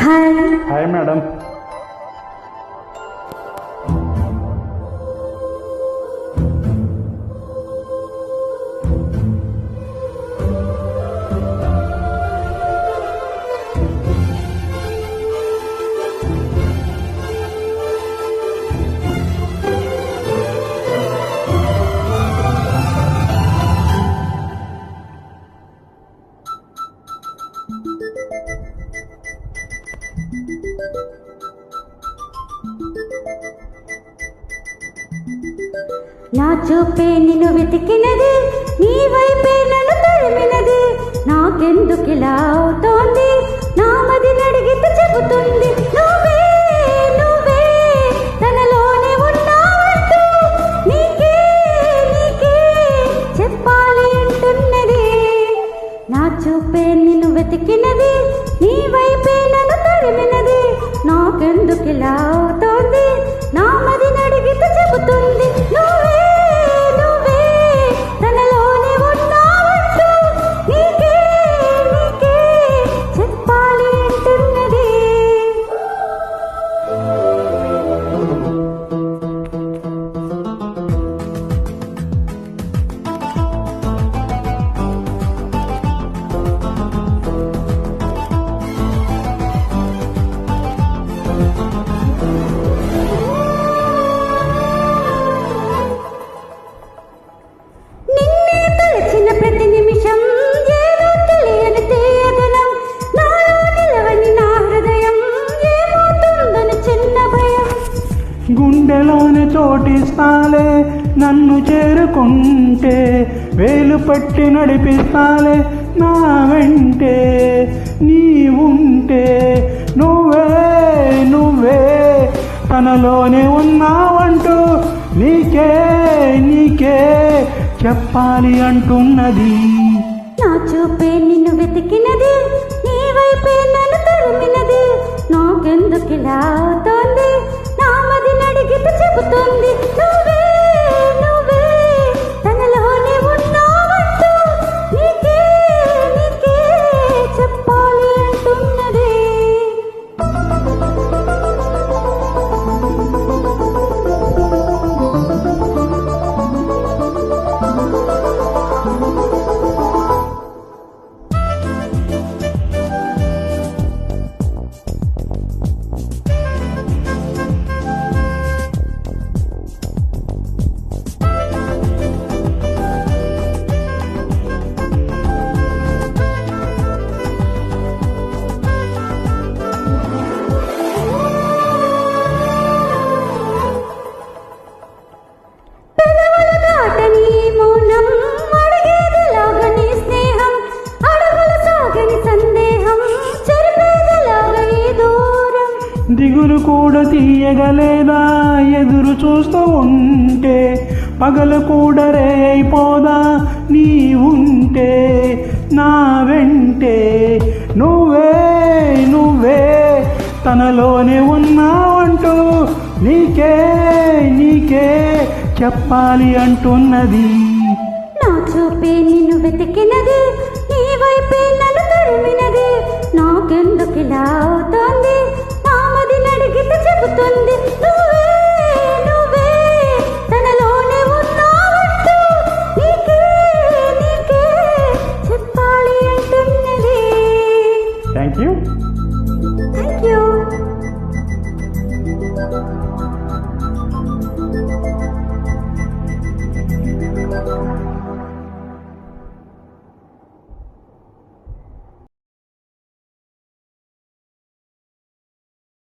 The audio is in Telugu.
Hi madam. నా చూపే నిన్ను వెతికినది, నీ వైపే నన్ను తరిమినది. నాకెందుకిలా అవుతోంది, నా మది నడిగితే చెబుతుంది. నువ్వే నువ్వే తనలోనే ఉన్నావంటూ నీకే నీకే చెప్పాలి అంటున్నది. నా చూపే నిన్ను వెతికినది, నీ వైపే నన్ను తరిమినది. నాకెందుకిలా అవుతోంది, నా మది నడిగితే చెబుతుంది. నువ్వే నువ్వే తనలోనే ఉన్నావంటూ నీకే నీకే చెప్పాలి అంటున్నది. గుండెలోని చోటిస్తాలే, నన్ను చేరుకుంటే వేలు పట్టి నడిపిస్తాలే నా వెంటే. నీవుంటే నువ్వే నువ్వే తనలోనే ఉన్నావంటూ నీకే నీకే చెప్పాలి అంటున్నది. నా చూపే నిన్ను వెతికినది, నీ వైపే నన్ను తరిమినది. నాకెందుకిలా అవుతోంది, నా మది నడిగితే చెబుతుంది. నువ్వే నువ్వే తనలోనే ఉన్నావంటూ నీకే నీకే చెప్పాలి అంటున్నది. దిగులు కూడా తీయగలేదా ఎదురు చూస్తూ ఉంటే, పగలు కూడా రే అయిపోదా నీ ఉంటే నా వెంటే. నువ్వే నువ్వే తనలోనే ఉన్నావంటూ నీకే నీకే చెప్పాలి అంటున్నది. నా చూపే నిన్ను వెతికినది, నీ వైపే నన్ను తరిమినది. నాకెందుకిలా అవుతోంది, నా మది నడిగితే చెబుతుంది. నువ్వే నువ్వే తనలోనే ఉన్నావంటూ నీకే నీకే చెప్పాలి అంటున్నది. Thank you. Thank you.